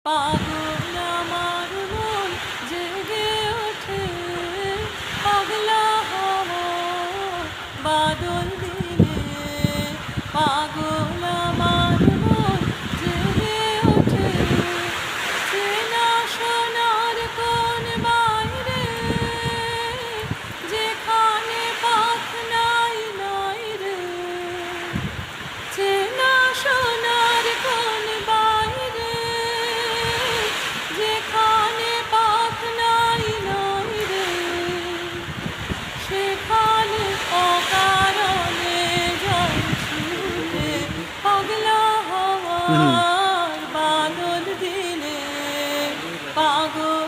পাগল আমার মন জেগে ওঠে পাগলা হওয়া বাদল দিনে পাগল আমার মন জেগে ওঠে চেনা সোনার কোন বাইরে যেখানে পথ নাই নাই রে চেনা সোনার কোন বাইরে যেখানে পথ নাই নাই রে সেখানে অকারণে জল ছুটে পাগলা হওয়ার বাদল দিনে পাগল